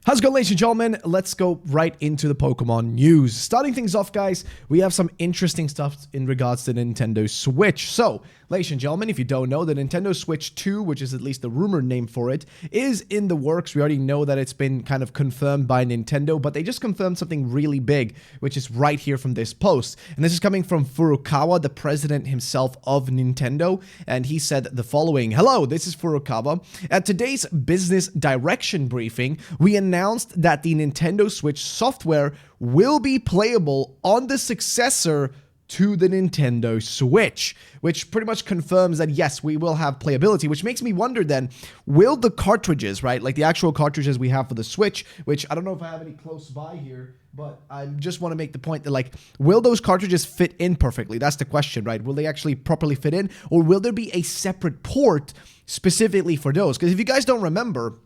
How's it going, ladies and gentlemen? Let's go right into the Pokemon news. Starting things off, guys, we have some interesting stuff in regards to the Nintendo Switch. So, ladies and gentlemen, if you don't know, the Nintendo Switch 2, which is at least the rumored name for it, is in the works. We already know that it's been kind of confirmed by Nintendo, but they just confirmed something really big, which is right here from this post. And this is coming from Furukawa, the president himself of Nintendo, and he said the following: "Hello, this is Furukawa. At today's business direction briefing, we announced that the Nintendo Switch software will be playable on the successor to the Nintendo Switch," which pretty much confirms that yes, we will have playability, which makes me wonder then, will the cartridges, right, like the actual cartridges we have for the Switch, which I don't know if I have any close by here, but I just want to make the point that, like, will those cartridges fit in perfectly? That's the question, right? Will they actually properly fit in, or will there be a separate port specifically for those? Because if you guys don't remember,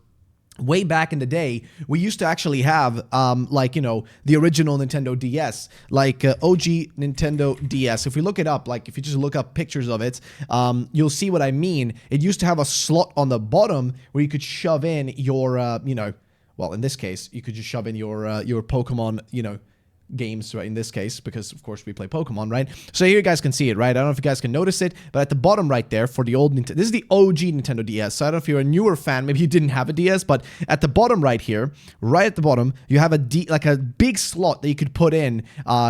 way back in the day, we used to actually have, the original Nintendo DS, OG Nintendo DS. If we look it up, if you just look up pictures of it, you'll see what I mean. It used to have a slot on the bottom where you could shove in your, well, in this case, you could just shove in your Pokemon, games, right, in this case, because of course we play Pokemon, right? So here you guys can see it, right? I don't know if you guys can notice it, but at the bottom right there for the old Nintendo, this is the OG Nintendo DS. So I don't know if you're a newer fan, maybe you didn't have a DS, but at the bottom right here, right at the bottom, you have a big slot that you could put in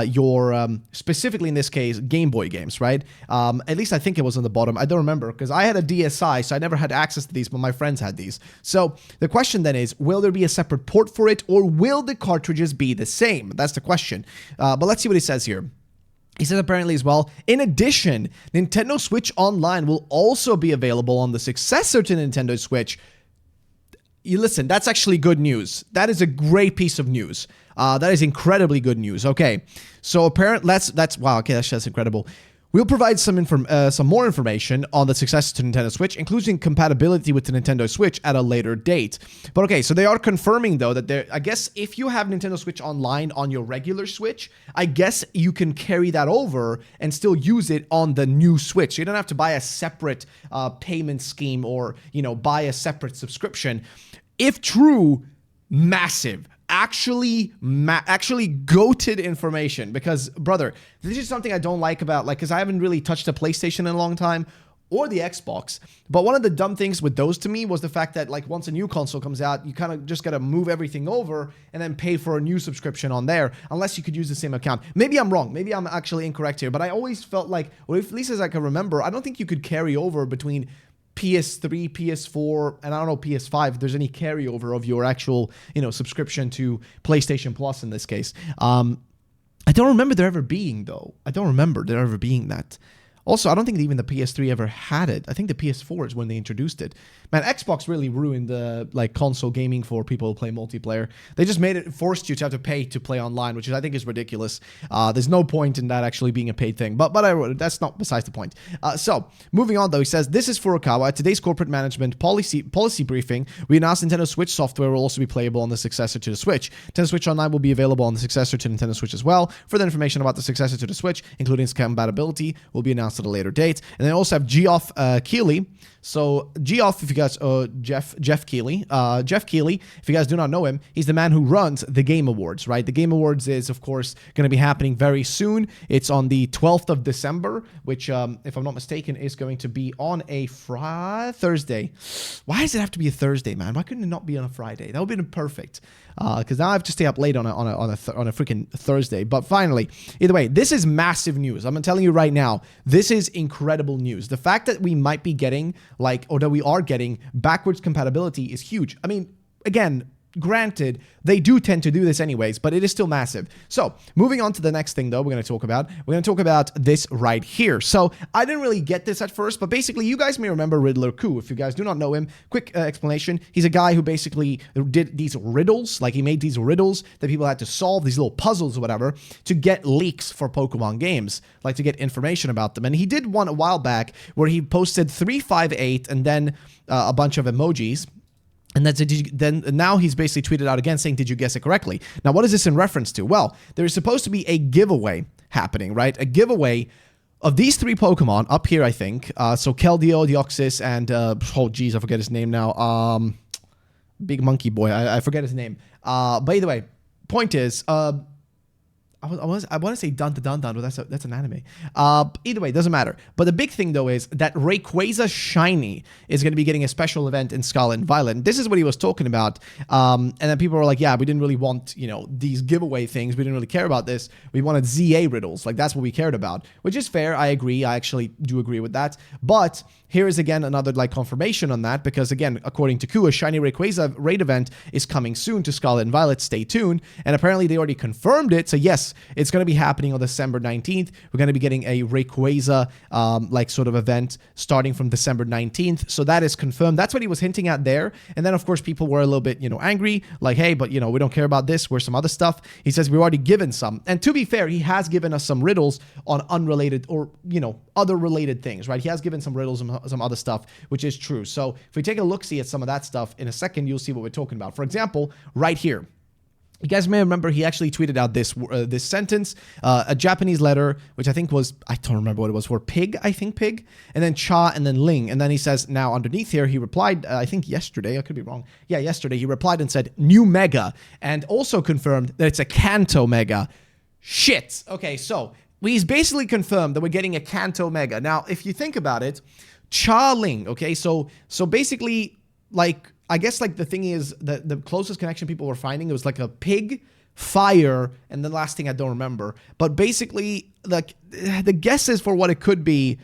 your specifically in this case Game Boy games, right? At least I think it was on the bottom. I don't remember because I had a DSi, so I never had access to these, but my friends had these. So the question then is, will there be a separate port for it, or will the cartridges be the same? That's the question. But let's see what he says here. He says apparently as well, in addition, Nintendo Switch Online will also be available on the successor to Nintendo Switch. You listen, that's actually good news. That is a great piece of news. That is incredibly good news. Okay, so apparently that's incredible. We'll provide some more information on the successor to Nintendo Switch, including compatibility with the Nintendo Switch at a later date. But okay, so they are confirming though that I guess if you have Nintendo Switch Online on your regular Switch, I guess you can carry that over and still use it on the new Switch. So you don't have to buy a separate payment scheme or, buy a separate subscription. If true, massive. Actually goated information, because brother, this is something I don't like about, because I haven't really touched a PlayStation in a long time or the Xbox, but one of the dumb things with those to me was the fact that once a new console comes out, you kind of just gotta move everything over and then pay for a new subscription on there, unless you could use the same account. Maybe I'm wrong, maybe I'm actually incorrect here, but I always felt like, or at least as I can remember, I don't think you could carry over between PS3, PS4, and I don't know, PS5, if there's any carryover of your actual, subscription to PlayStation Plus in this case. I don't remember there ever being, though. I don't remember there ever being that. Also, I don't think even the PS3 ever had it. I think the PS4 is when they introduced it. Man, Xbox really ruined the console gaming for people who play multiplayer. They just forced you to have to pay to play online, which I think is ridiculous. There's no point in that actually being a paid thing, but that's not besides the point. So, moving on though, he says, "This is Furukawa. At today's corporate management policy briefing, we announced Nintendo Switch software will also be playable on the successor to the Switch. Nintendo Switch Online will be available on the successor to Nintendo Switch as well. Further information about the successor to the Switch, including its compatibility, will be announced at a later date." And then also have Geoff Keighley. So Geoff, if you guys, Jeff Keighley, if you guys do not know him, he's the man who runs the Game Awards, right? The Game Awards is, of course, going to be happening very soon. It's on the 12th of December, which, if I'm not mistaken, is going to be on a Thursday. Why does it have to be a Thursday, man? Why couldn't it not be on a Friday? That would have been perfect. Because now I have to stay up late on a freaking Thursday. But finally, either way, this is massive news. I'm telling you right now, this is incredible news. The fact that we might be getting, or that we are getting backwards compatibility is huge. I mean, again, granted, they do tend to do this anyways, but it is still massive. So, moving on to the next thing, though, we're going to talk about this right here. So, I didn't really get this at first, but basically, you guys may remember Riddler Coup. If you guys do not know him, quick explanation. He's a guy who basically did these riddles, he made these riddles that people had to solve, these little puzzles or whatever, to get leaks for Pokemon games, to get information about them. And he did one a while back where he posted 358 and then a bunch of emojis. And then now he's basically tweeted out again saying, "Did you guess it correctly?" Now, what is this in reference to? Well, there is supposed to be a giveaway happening, right? A giveaway of these three Pokemon up here, I think. So Keldeo, Deoxys, and I forget his name now. big monkey boy. I forget his name. But either way, point is, I want to say Dun Dun Dun, but that's an anime. Either way, doesn't matter. But the big thing, though, is that Rayquaza Shiny is going to be getting a special event in Scarlet and Violet. And this is what he was talking about. And then people were like, yeah, we didn't really want, these giveaway things. We didn't really care about this. We wanted ZA riddles. Like, that's what we cared about, which is fair. I agree. I actually do agree with that. But here is, again, another, confirmation on that. Because, again, according to Ku, a Shiny Rayquaza raid event is coming soon to Scarlet and Violet. Stay tuned. And apparently, they already confirmed it. So, yes, it's going to be happening on December 19th. We're going to be getting a Rayquaza, sort of event starting from December 19th. So that is confirmed. That's what he was hinting at there. And then, of course, people were a little bit, angry. Like, hey, but, we don't care about this. Where's some other stuff? He says we've already given some. And to be fair, he has given us some riddles on unrelated or, other related things, right? He has given some riddles and some other stuff, which is true. So if we take a look-see at some of that stuff in a second, you'll see what we're talking about. For example, right here. You guys may remember he actually tweeted out this sentence, a Japanese letter, which I think was, I don't remember what it was for, pig, and then cha, and then ling. And then he says, now underneath here, he replied, I think yesterday, I could be wrong. Yeah, yesterday, he replied and said, new mega, and also confirmed that it's a Kanto Mega. Shit. Okay, so he's basically confirmed that we're getting a Kanto Mega. Now, if you think about it, cha, ling, okay, so basically, I guess, the thing is that the closest connection people were finding, it was like a pig, fire, and the last thing I don't remember. But basically, the guesses for what it could be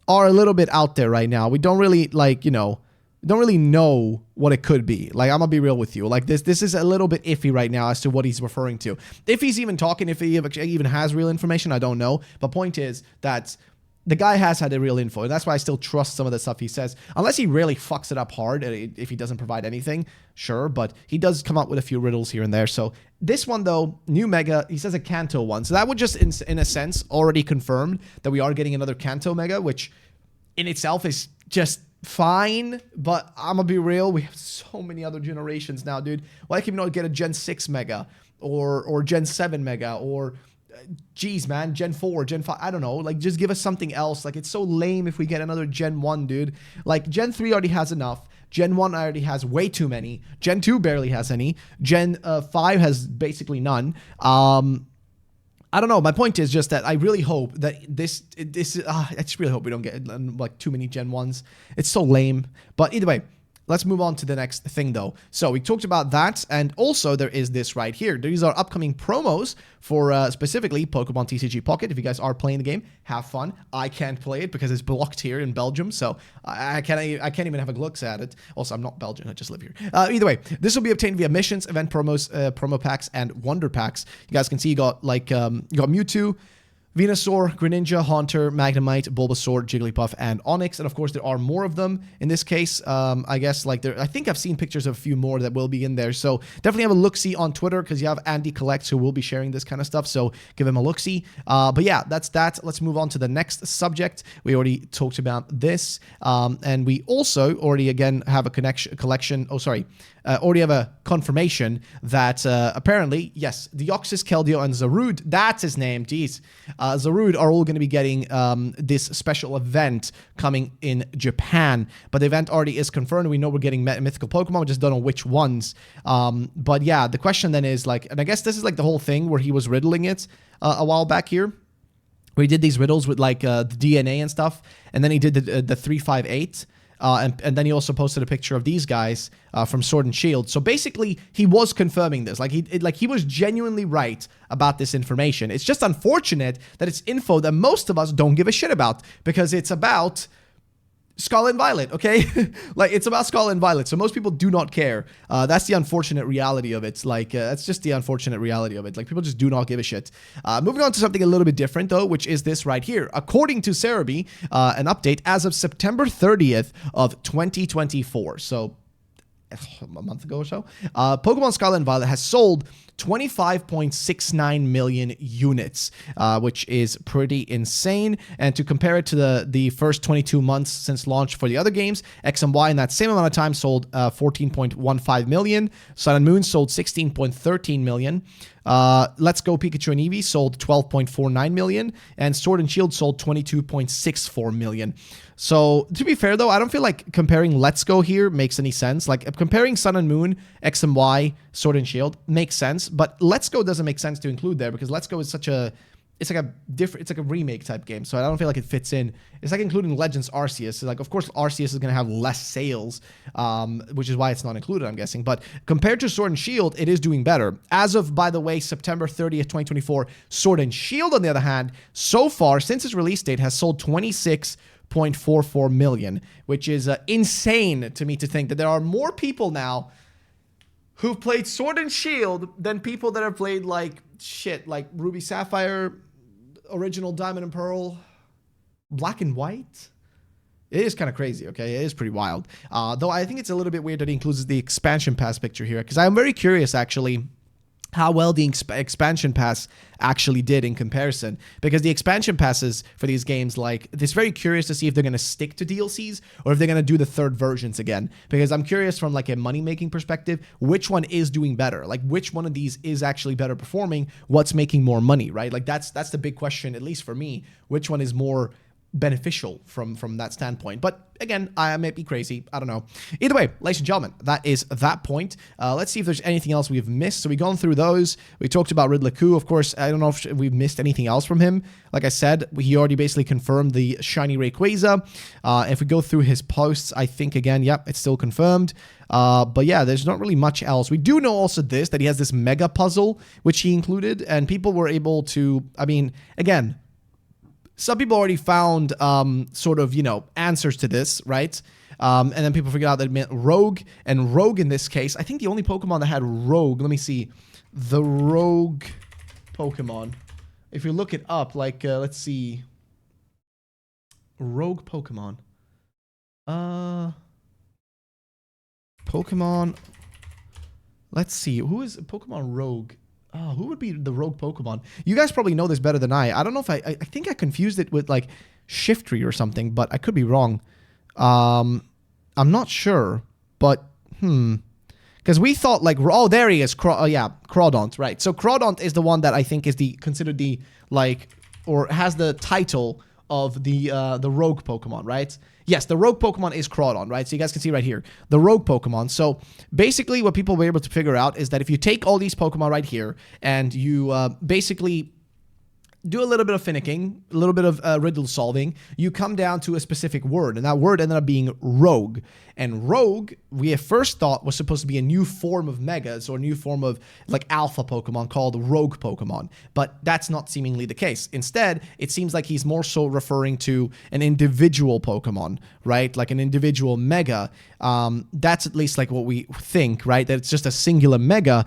are a little bit out there right now. We don't really, don't really know what it could be. I'm gonna be real with you. This is a little bit iffy right now as to what he's referring to. If he's even talking, if he even has real information, I don't know. But point is that the guy has had the real info, and that's why I still trust some of the stuff he says. Unless he really fucks it up hard, if he doesn't provide anything, sure, but he does come up with a few riddles here and there. So this one, though, new Mega, he says a Kanto one. So that would just, in a sense, already confirm that we are getting another Kanto Mega, which in itself is just fine, but I'm gonna be real, we have so many other generations now, dude. Why can we not get a Gen 6 Mega, or Gen 7 Mega, or geez, man, Gen 4, Gen 5, I don't know, just give us something else. It's so lame if we get another Gen 1, dude. Gen 3 already has enough. Gen 1 already has way too many. Gen 2 barely has any. Gen 5 has basically none. I don't know. My point is just that I really hope that I just really hope we don't get too many Gen 1s. It's so lame. But either way, let's move on to the next thing, though. So we talked about that, and also there is this right here. These are upcoming promos for specifically Pokemon TCG Pocket. If you guys are playing the game, have fun. I can't play it because it's blocked here in Belgium, so I can't even have a look at it. Also, I'm not Belgian. I just live here. Either way, this will be obtained via missions, event promos, promo packs, and wonder packs. You guys can see you got you got Mewtwo, Venusaur, Greninja, Haunter, Magnemite, Bulbasaur, Jigglypuff, and Onix. And of course, there are more of them in this case. I guess I think I've seen pictures of a few more that will be in there. So definitely have a look-see on Twitter because you have Andy Collects who will be sharing this kind of stuff. So give him a look-see. But yeah, that's that. Let's move on to the next subject. We already talked about this. And we also already, again, have a collection. Oh, sorry. Already have a confirmation that apparently, yes, Deoxys, Keldeo, and Zarude, that's his name, jeez. Zarude are all going to be getting this special event coming in Japan. But the event already is confirmed. We know we're getting mythical Pokemon. We just don't know which ones. But yeah, the question then is and I guess this is the whole thing where he was riddling it a while back here. Where he did these riddles with the DNA and stuff. And then he did the 358. And then he also posted a picture of these guys from Sword and Shield. So basically, he was confirming this. He was genuinely right about this information. It's just unfortunate that it's info that most of us don't give a shit about because it's about Scarlet and Violet, okay? It's about Scarlet and Violet, so most people do not care. That's the unfortunate reality of it. That's just the unfortunate reality of it. People just do not give a shit. Moving on to something a little bit different, though, which is this right here. According to Cerebi, an update as of September 30th of 2024, so a month ago or so, Pokemon Scarlet and Violet has sold 25.69 million units, which is pretty insane. And to compare it to the first 22 months since launch for the other games, X and Y in that same amount of time sold 14.15 million. Sun and Moon sold 16.13 million. Let's Go Pikachu and Eevee sold 12.49 million, and Sword and Shield sold 22.64 million. So, to be fair though, I don't feel like comparing Let's Go here makes any sense. Like, comparing Sun and Moon, X and Y, Sword and Shield makes sense, but Let's Go doesn't make sense to include there because Let's Go is such a... It's like a remake type game, so I don't feel like it fits in. It's like including Legends Arceus. So like, of course, Arceus is going to have less sales, which is why it's not included, I'm guessing. But compared to Sword and Shield, it is doing better. As of, by the way, September 30th, 2024, Sword and Shield, on the other hand, so far, since its release date, has sold 26.44 million, which is insane to me to think that there are more people now who've played Sword and Shield than people that have played, like, shit, like Ruby Sapphire, Original Diamond and Pearl, Black and White. It is kind of crazy, okay? It is pretty wild. Though I think it's a little bit weird that it includes the expansion pass picture here, because I'm very curious, actually, how well the expansion pass actually did in comparison, because the expansion passes for these games, like, it's very curious to see if they're going to stick to DLCs or if they're going to do the third versions again, because I'm curious from like a money-making perspective, which one is doing better, like which one of these is actually better performing, what's making more money, right? Like that's the big question, at least for me, which one is more beneficial from that standpoint. But again, I might be crazy, I don't know. Either way, ladies and gentlemen, that is that point. Let's see if there's anything else we've missed. So we've gone through those. We talked about Riddle. Of course, I don't know if we've missed anything else from him. Like I said, he already basically confirmed the shiny Rayquaza. If we go through his posts, I think again, yep, it's still confirmed. But yeah, there's not really much else. We do know also this, that he has this mega puzzle, which he included, and people were able to, I mean, again, some people already found sort of, you know, answers to this, right? And then people figured out that it meant Rogue. And Rogue in this case, I think the only Pokemon that had Rogue, let me see, the Rogue Pokemon. If you look it up, like, let's see. Rogue Pokemon. Pokemon. Let's see. Who is Pokemon Rogue? Oh, who would be the rogue Pokemon? You guys probably know this better than I don't know if I think I confused it with like Shiftry or something, but I could be wrong. I'm not sure, but because we thought like, oh, there he is. Yeah, Crawdont, right? So Crawdont is the one that I think is considered the like, or has the title of the rogue Pokemon, right? Yes, the rogue Pokemon is Crawdon, right? So you guys can see right here, the rogue Pokemon. So basically what people were able to figure out is that if you take all these Pokemon right here and you basically do a little bit of finicking, a little bit of riddle solving, you come down to a specific word, and that word ended up being rogue. And rogue, we at first thought was supposed to be a new form of megas or a new form of like alpha Pokemon called rogue Pokemon, but that's not seemingly the case. Instead, it seems like he's more so referring to an individual Pokemon, right? Like an individual mega. That's at least like what we think, right? That it's just a singular mega.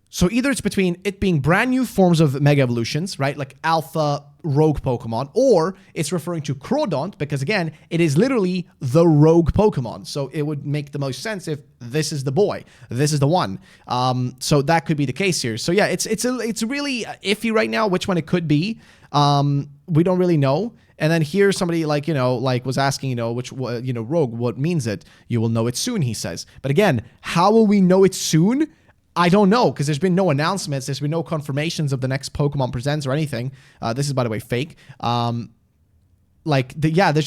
So either it's between it being brand new forms of Mega Evolutions, right, like Alpha Rogue Pokemon, or it's referring to Crawdont, because again, it is literally the Rogue Pokemon. So it would make the most sense if this is the boy, this is the one. So that could be the case here. So yeah, it's really iffy right now which one it could be. We don't really know. And then here somebody like, you know, like was asking, you know, which, you know, Rogue, what means it? You will know it soon, he says. But again, how will we know it soon? I don't know, because there's been no announcements. There's been no confirmations of the next Pokemon Presents or anything. This is, by the way, fake. There's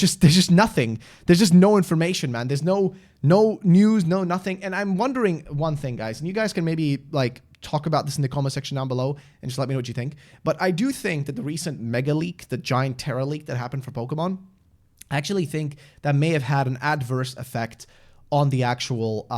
just nothing. There's just no information, man. There's no news, no nothing. And I'm wondering one thing, guys, and you guys can maybe like talk about this in the comment section down below and just let me know what you think. But I do think that the recent Mega Leak, the giant Terra leak that happened for Pokemon, I actually think that may have had an adverse effect on the actual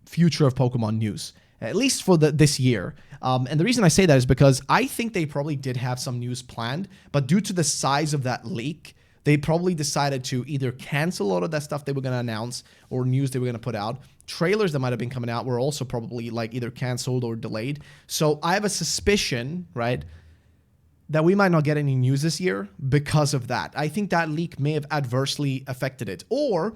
future of Pokemon news. At least for this year. And the reason I say that is because I think they probably did have some news planned, but due to the size of that leak, they probably decided to either cancel a lot of that stuff they were going to announce or news they were going to put out. Trailers that might have been coming out were also probably like either canceled or delayed. So I have a suspicion, right, that we might not get any news this year because of that. I think that leak may have adversely affected it. Or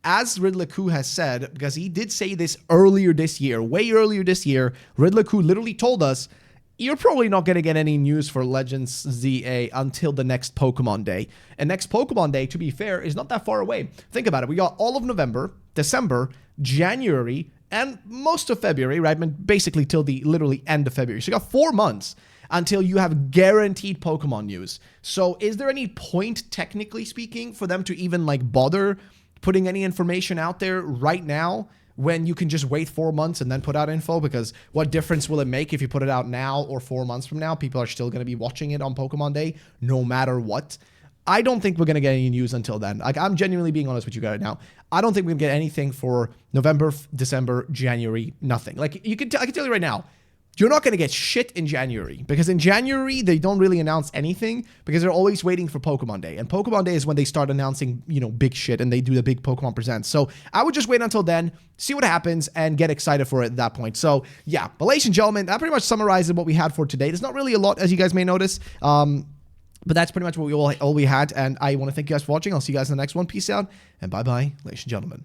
as Riddle has said, because he did say this earlier this year, way earlier this year, Riddle literally told us, you're probably not going to get any news for Legends ZA until the next Pokemon Day. And next Pokemon Day, to be fair, is not that far away. Think about it. We got all of November, December, January, and most of February, right? I mean, basically till the literally end of February. So you got 4 months until you have guaranteed Pokemon news. So is there any point, technically speaking, for them to even like bother putting any information out there right now when you can just wait 4 months and then put out info? Because what difference will it make if you put it out now or 4 months from now? People are still going to be watching it on Pokemon Day no matter what. I don't think we're going to get any news until then. Like, I'm genuinely being honest with you guys right now. I don't think we're going to get anything for November, December, January, nothing. Like, I can tell you right now, you're not going to get shit in January, because in January, they don't really announce anything because they're always waiting for Pokemon Day. And Pokemon Day is when they start announcing, you know, big shit, and they do the big Pokemon Presents. So I would just wait until then, see what happens, and get excited for it at that point. So yeah, but ladies and gentlemen, that pretty much summarizes what we had for today. There's not really a lot, as you guys may notice. But that's pretty much what all we had. And I want to thank you guys for watching. I'll see you guys in the next one. Peace out, and bye-bye, ladies and gentlemen.